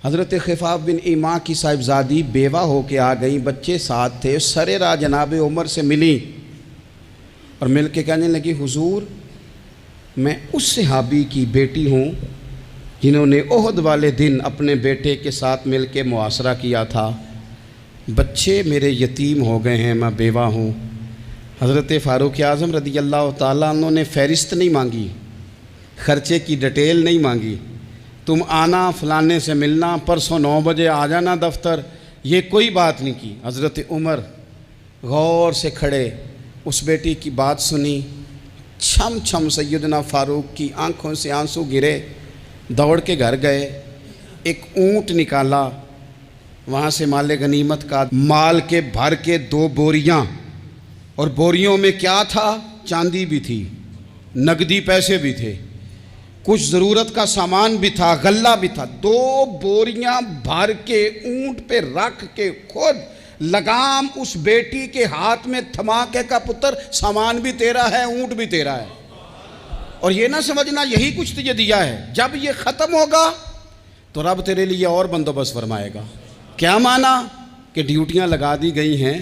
حضرت خفاف بن ایما کی صاحبزادی بیوہ ہو کے آ گئیں، بچے ساتھ تھے، سر راہ جناب عمر سے ملی اور مل کے کہنے لگی حضور میں اس صحابی کی بیٹی ہوں جنہوں نے احد والے دن اپنے بیٹے کے ساتھ مل کے معاشرہ کیا تھا، بچے میرے یتیم ہو گئے ہیں، میں بیوہ ہوں۔ حضرت فاروق اعظم رضی اللہ تعالیٰ عنہ نے فہرست نہیں مانگی، خرچے کی ڈیٹیل نہیں مانگی، تم آنا فلانے سے ملنا، پرسوں 9 بجے آ جانا دفتر، یہ کوئی بات نہیں کی۔ حضرت عمر غور سے کھڑے، اس بیٹی کی بات سنی، چھم چھم سیدنا فاروق کی آنکھوں سے آنسو گرے، دوڑ کے گھر گئے، ایک اونٹ نکالا، وہاں سے مال غنیمت کا مال کے بھر کے 2 بوریاں، اور بوریوں میں کیا تھا؟ چاندی بھی تھی، نقدی پیسے بھی تھے، کچھ ضرورت کا سامان بھی تھا، غلہ بھی تھا، 2 بوریاں بھر کے اونٹ پہ رکھ کے خود لگام اس بیٹی کے ہاتھ میں تھما کے کا پتر سامان بھی تیرا ہے، اونٹ بھی تیرا ہے، اور یہ نہ سمجھنا یہی کچھ تجھے دیا ہے، جب یہ ختم ہوگا تو رب تیرے لیے اور بندوبست فرمائے گا۔ کیا معنی؟ کہ ڈیوٹیاں لگا دی گئی ہیں،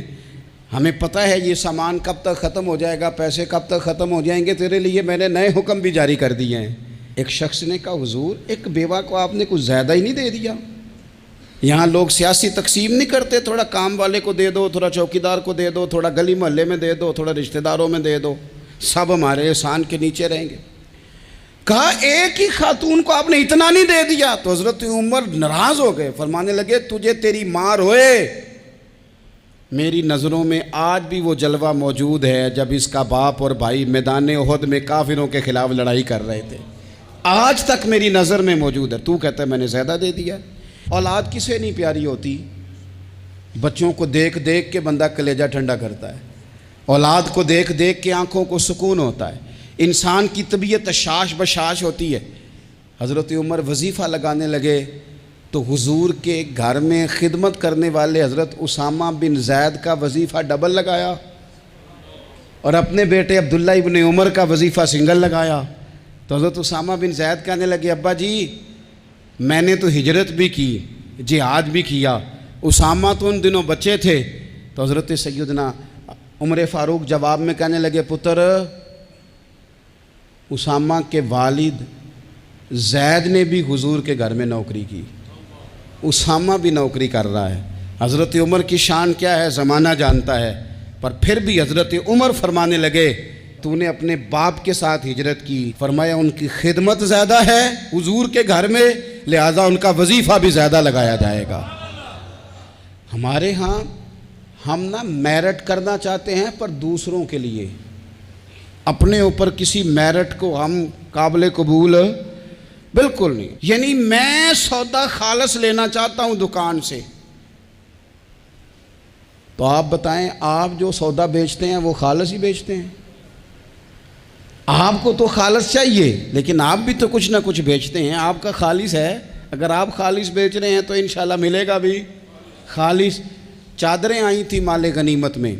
ہمیں پتہ ہے یہ سامان کب تک ختم ہو جائے گا، پیسے کب تک ختم ہو جائیں گے، تیرے لیے میں نے نئے حکم بھی جاری کر دیے ہیں۔ ایک شخص نے کہا حضور ایک بیوہ کو آپ نے کچھ زیادہ ہی نہیں دے دیا؟ یہاں لوگ سیاسی تقسیم نہیں کرتے، تھوڑا کام والے کو دے دو، تھوڑا چوکیدار کو دے دو، تھوڑا گلی محلے میں دے دو، تھوڑا رشتہ داروں میں دے دو، سب ہمارے احسان کے نیچے رہیں گے۔ کہا ایک ہی خاتون کو آپ نے اتنا نہیں دے دیا؟ تو حضرت عمر ناراض ہو گئے، فرمانے لگے تجھے تیری مار ہوئے، میری نظروں میں آج بھی وہ جلوہ موجود ہے جب اس کا باپ اور بھائی میدان احد میں کافروں کے خلاف لڑائی کر رہے تھے، آج تک میری نظر میں موجود ہے۔ تو کہتا ہے میں نے زیادہ دے دیا؟ اولاد کسے نہیں پیاری ہوتی؟ بچوں کو دیکھ دیکھ کے بندہ کلیجہ ٹھنڈا کرتا ہے، اولاد کو دیکھ دیکھ کے آنکھوں کو سکون ہوتا ہے، انسان کی طبیعت شاش بشاش ہوتی ہے۔ حضرت عمر وظیفہ لگانے لگے تو حضور کے گھر میں خدمت کرنے والے حضرت اسامہ بن زید کا وظیفہ ڈبل لگایا اور اپنے بیٹے عبداللہ ابن عمر کا وظیفہ سنگل لگایا۔ تو حضرت اسامہ بن زید کہنے لگے ابا جی میں نے تو ہجرت بھی کی، جہاد بھی کیا، اسامہ تو ان دنوں بچے تھے۔ تو حضرت سیدنا عمر فاروق جواب میں کہنے لگے پتر اسامہ کے والد زید نے بھی حضور کے گھر میں نوکری کی، اسامہ بھی نوکری کر رہا ہے۔ حضرت عمر کی شان کیا ہے زمانہ جانتا ہے، پر پھر بھی حضرت عمر فرمانے لگے تو نے اپنے باپ کے ساتھ ہجرت کی، فرمایا ان کی خدمت زیادہ ہے حضور کے گھر میں، لہذا ان کا وظیفہ بھی زیادہ لگایا جائے گا۔ ہمارے ہاں ہم نہ میرٹ کرنا چاہتے ہیں پر دوسروں کے لیے، اپنے اوپر کسی میرٹ کو ہم قابل قبول بالکل نہیں۔ یعنی میں سودا خالص لینا چاہتا ہوں دکان سے، تو آپ بتائیں آپ جو سودا بیچتے ہیں وہ خالص ہی بیچتے ہیں؟ آپ کو تو خالص چاہیے لیکن آپ بھی تو کچھ نہ کچھ بیچتے ہیں، آپ کا خالص ہے، اگر آپ خالص بیچ رہے ہیں تو انشاءاللہ ملے گا بھی خالص۔ چادریں آئی تھیں مال غنیمت میں،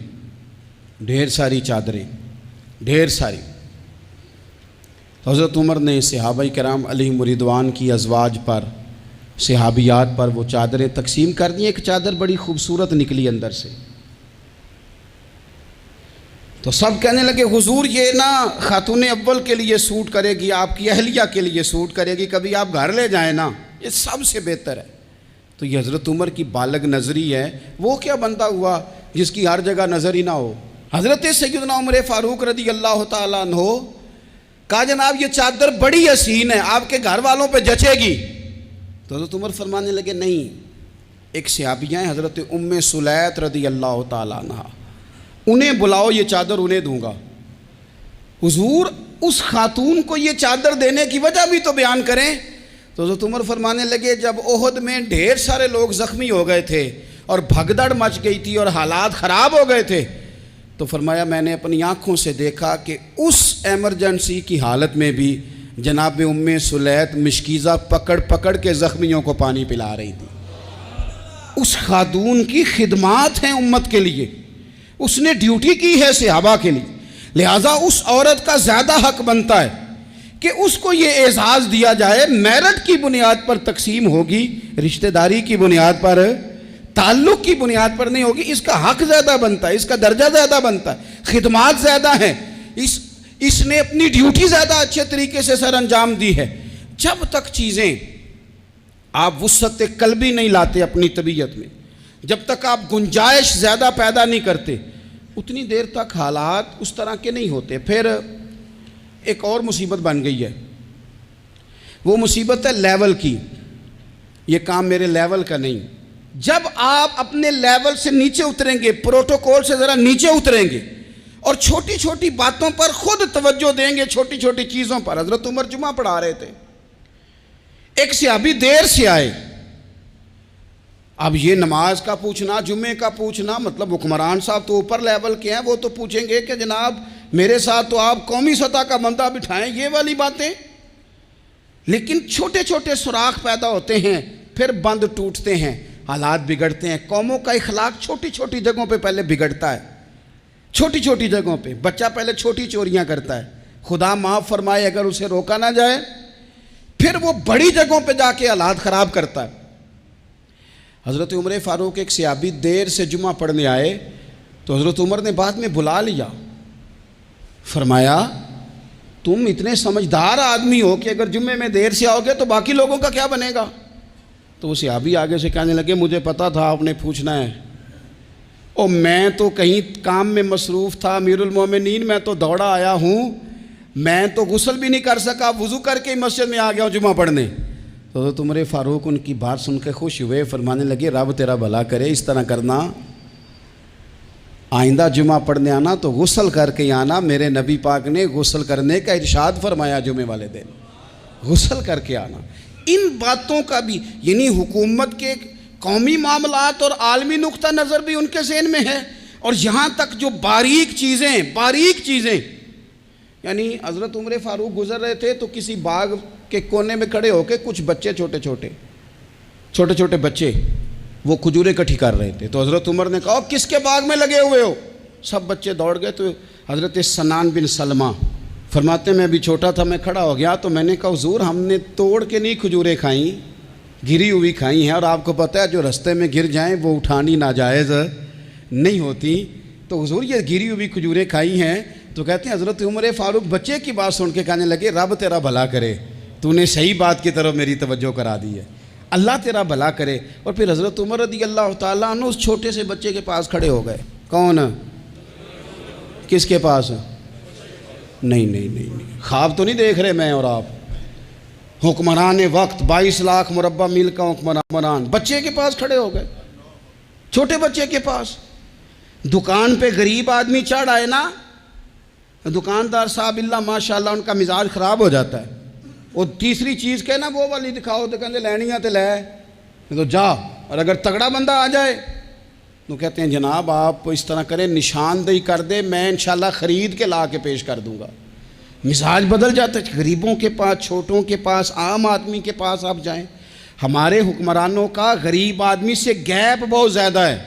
ڈھیر ساری چادریں، ڈھیر ساری۔ حضرت عمر نے صحابہ کرام علیہم رضوان کی ازواج پر، صحابیات پر وہ چادریں تقسیم کر دیں۔ ایک چادر بڑی خوبصورت نکلی اندر سے، تو سب کہنے لگے حضور یہ نا خاتون اول کے لیے سوٹ کرے گی، آپ کی اہلیہ کے لیے سوٹ کرے گی، کبھی آپ گھر لے جائیں نا، یہ سب سے بہتر ہے۔ تو یہ حضرت عمر کی بالغ نظری ہے، وہ کیا بندہ ہوا جس کی ہر جگہ نظر ہی نہ ہو۔ حضرت سیدنا عمر فاروق رضی اللہ تعالیٰ عنہ کہا جناب یہ چادر بڑی حسین ہے، آپ کے گھر والوں پہ جچے گی؟ تو حضرت عمر فرمانے لگے نہیں، ایک صحابیہ ہیں حضرت ام سلیت رضی اللہ تعالیٰ عنہ، انہیں بلاؤ، یہ چادر انہیں دوں گا۔ حضور اس خاتون کو یہ چادر دینے کی وجہ بھی تو بیان کریں۔ تو حضرت عمر فرمانے لگے جب احد میں ڈھیر سارے لوگ زخمی ہو گئے تھے اور بھگدڑ مچ گئی تھی اور حالات خراب ہو گئے تھے، تو فرمایا میں نے اپنی آنکھوں سے دیکھا کہ اس ایمرجنسی کی حالت میں بھی جناب ام سلیت مشکیزہ پکڑ پکڑ کے زخمیوں کو پانی پلا رہی تھی۔ اس خاتون کی خدمات ہیں امت کے لیے، اس نے ڈیوٹی کی ہے صحابہ کے لیے، لہٰذا اس عورت کا زیادہ حق بنتا ہے کہ اس کو یہ اعزاز دیا جائے میرٹ کی بنیاد پر تقسیم ہوگی، رشتہ داری کی بنیاد پر، تعلق کی بنیاد پر نہیں ہوگی. اس کا حق زیادہ بنتا ہے، اس کا درجہ زیادہ بنتا ہے، خدمات زیادہ ہیں، اس نے اپنی ڈیوٹی زیادہ اچھے طریقے سے سر انجام دی ہے. جب تک چیزیں آپ وسعت قلبی نہیں لاتے اپنی طبیعت میں، جب تک آپ گنجائش زیادہ پیدا نہیں کرتے، اتنی دیر تک حالات اس طرح کے نہیں ہوتے. پھر ایک اور مصیبت بن گئی ہے، وہ مصیبت ہے لیول کی. یہ کام میرے لیول کا نہیں. جب آپ اپنے لیول سے نیچے اتریں گے، پروٹوکول سے ذرا نیچے اتریں گے اور چھوٹی چھوٹی باتوں پر خود توجہ دیں گے، چھوٹی چھوٹی چیزوں پر. حضرت عمر جمعہ پڑھا رہے تھے، ایک صحابی دیر سے آئے. اب یہ نماز کا پوچھنا، جمعے کا پوچھنا، مطلب حکمران صاحب تو اوپر لیول کے ہیں، وہ تو پوچھیں گے کہ جناب میرے ساتھ تو آپ قومی سطح کا بندہ بٹھائیں، یہ والی باتیں. لیکن چھوٹے چھوٹے سوراخ پیدا ہوتے ہیں، پھر بند ٹوٹتے ہیں، حالات بگڑتے ہیں. قوموں کا اخلاق چھوٹی چھوٹی جگہوں پہ پہلے بگڑتا ہے. چھوٹی چھوٹی جگہوں پہ بچہ پہلے چھوٹی چوریاں کرتا ہے، خدا معاف فرمائے اگر اسے روکا نہ جائے، پھر وہ بڑی جگہوں پہ جا کے حالات خراب کرتا ہے. حضرت عمر فاروق ایک صحابی دیر سے جمعہ پڑھنے آئے تو حضرت عمر نے بعد میں بلا لیا، فرمایا تم اتنے سمجھدار آدمی ہو کہ اگر جمعے میں دیر سے آؤ گے تو باقی لوگوں کا کیا بنے گا؟ تو وہ صحابی آگے سے کہنے لگے مجھے پتا تھا آپ نے پوچھنا ہے، اور میں تو کہیں کام میں مصروف تھا امیر المومنین، میں تو دوڑا آیا ہوں، میں تو غسل بھی نہیں کر سکا، وضو کر کے مسجد میں آ گیا ہوں جمعہ پڑھنے. تو حضرت عمر فاروق ان کی بات سن کے خوش ہوئے، فرمانے لگے رب تیرا بھلا کرے، اس طرح کرنا، آئندہ جمعہ پڑھنے آنا تو غسل کر کے آنا. میرے نبی پاک نے غسل کرنے کا ارشاد فرمایا جمعے والے دن، غسل کر کے آنا. ان باتوں کا بھی، یعنی حکومت کے قومی معاملات اور عالمی نقطہ نظر بھی ان کے ذہن میں ہے، اور یہاں تک جو باریک چیزیں یعنی حضرت عمر فاروق گزر رہے تھے تو کسی باغ کے کونے میں کھڑے ہو کے کچھ بچے چھوٹے چھوٹے بچے وہ کھجوریں اکٹھی کر رہے تھے. تو حضرت عمر نے کہا کس کے باغ میں لگے ہوئے ہو؟ سب بچے دوڑ گئے. تو حضرت سنان بن سلمہ فرماتے ہیں میں بھی چھوٹا تھا، میں کھڑا ہو گیا تو میں نے کہا حضور ہم نے توڑ کے نہیں کھجوریں کھائیں، گری ہوئی کھائی ہیں، اور آپ کو پتہ ہے جو رستے میں گر جائیں وہ اٹھانی ناجائز نہیں ہوتی، تو حضور یہ گری ہوئی کھجوریں کھائی ہیں. تو کہتے ہیں حضرت عمر فاروق بچے کی بات سن کے کہنے لگے رب تیرا بھلا کرے، تو نے صحیح بات کی طرف میری توجہ کرا دی ہے، اللہ تیرا بھلا کرے. اور پھر حضرت عمر رضی اللہ تعالیٰ عنہ اس چھوٹے سے بچے کے پاس کھڑے ہو گئے. کون؟ کس کے پاس؟ نہیں خواب تو نہیں دیکھ رہے میں اور آپ، حکمران وقت 22 لاکھ مربع میل کا حکمران بچے کے پاس کھڑے ہو گئے، چھوٹے بچے کے پاس. دکان پہ غریب آدمی چڑھ آئے نا، دکاندار صاحب اللہ ماشاءاللہ ان کا مزاج خراب ہو جاتا ہے. اور تیسری چیز کہ نا وہ والی دکھاؤ تو کہتے لینیاں تے لے تو جا. اور اگر تگڑا بندہ آ جائے تو کہتے ہیں جناب آپ اس طرح کریں نشاندہی کر دے، میں انشاءاللہ خرید کے لا کے پیش کر دوں گا. مزاج بدل جاتا ہے. غریبوں کے پاس، چھوٹوں کے پاس، عام آدمی کے پاس آپ جائیں. ہمارے حکمرانوں کا غریب آدمی سے گیپ بہت زیادہ ہے،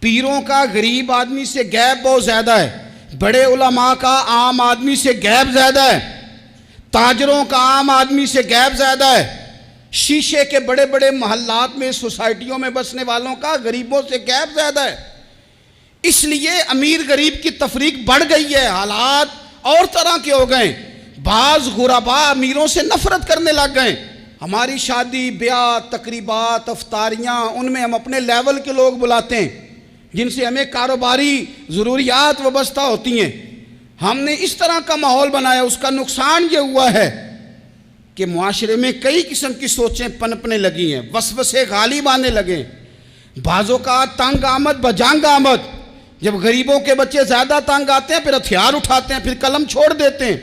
پیروں کا غریب آدمی سے گیپ بہت زیادہ ہے، بڑے علماء کا عام آدمی سے گیپ زیادہ ہے، تاجروں کا عام آدمی سے گیپ زیادہ ہے، شیشے کے بڑے بڑے محلات میں سوسائٹیوں میں بسنے والوں کا غریبوں سے گیپ زیادہ ہے. اس لیے امیر غریب کی تفریق بڑھ گئی ہے، حالات اور طرح کے ہو گئے. بعض غربا امیروں سے نفرت کرنے لگ گئے. ہماری شادی بیاہ تقریبات افطاریاں ان میں ہم اپنے لیول کے لوگ بلاتے ہیں جن سے ہمیں کاروباری ضروریات وابستہ ہوتی ہیں. ہم نے اس طرح کا ماحول بنایا، اس کا نقصان یہ ہوا ہے کہ معاشرے میں کئی قسم کی سوچیں پنپنے لگی ہیں، وسوسے غالب آنے لگے. بعضوں کا تنگ آمد بجنگ آمد، جب غریبوں کے بچے زیادہ تنگ آتے ہیں پھر ہتھیار اٹھاتے ہیں، پھر قلم چھوڑ دیتے ہیں.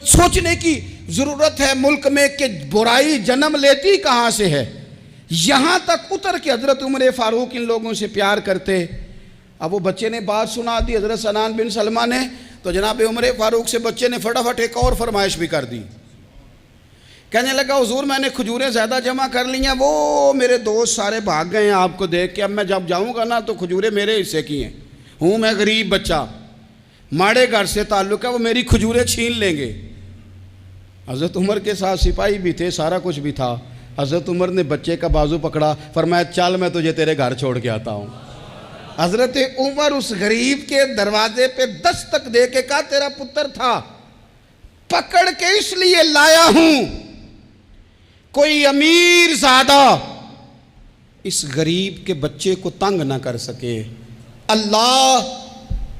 سوچنے کی ضرورت ہے ملک میں کہ برائی جنم لیتی کہاں سے ہے. یہاں تک اتر کے حضرت عمر فاروق ان لوگوں سے پیار کرتے. اب وہ بچے نے بات سنا دی حضرت سنان بن سلمہ نے، تو جناب عمر فاروق سے بچے نے فٹافٹ ایک اور فرمائش بھی کر دی. کہنے لگا حضور میں نے کھجوریں زیادہ جمع کر لی ہیں، وہ میرے دوست سارے بھاگ گئے ہیں آپ کو دیکھ کے، اب میں جب جاؤں گا نا تو کھجوریں میرے حصے کی ہیں، ہوں میں غریب بچہ، ماڑے گھر سے تعلق ہے، وہ میری کھجوریں چھین لیں گے. حضرت عمر کے ساتھ سپاہی بھی تھے، سارا کچھ بھی تھا۔ حضرت عمر نے بچے کا بازو پکڑا، فرمایا چل میں تجھے تیرے گھر چھوڑ کے آتا ہوں۔ حضرت عمر اس غریب کے دروازے پہ دستک دے کے کہا تیرا پتر تھا، پکڑ کے اس لیے لایا ہوں کوئی امیر زادہ اس غریب کے بچے کو تنگ نہ کر سکے، اللہ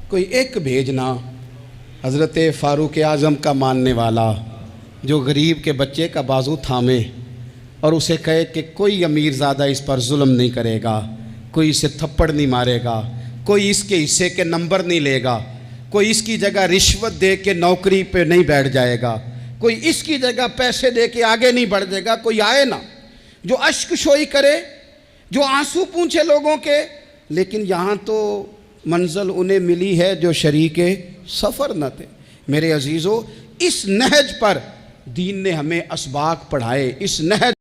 کوئی ایک بھیجنا۔ حضرت فاروق اعظم کا ماننے والا جو غریب کے بچے کا بازو تھامے اور اسے کہے کہ کوئی امیر زادہ اس پر ظلم نہیں کرے گا، کوئی اسے تھپڑ نہیں مارے گا، کوئی اس کے حصے کے نمبر نہیں لے گا، کوئی اس کی جگہ رشوت دے کے نوکری پہ نہیں بیٹھ جائے گا، کوئی اس کی جگہ پیسے دے کے آگے نہیں بڑھ جائے گا، کوئی آئے نا جو اشک شوئی کرے، جو آنسو پونچھے لوگوں کے۔ لیکن یہاں تو منزل انہیں ملی ہے جو شریک سفر نہ تھے۔ میرے عزیزو، اس نہج پر دین نے ہمیں اسباق پڑھائے، اس نہج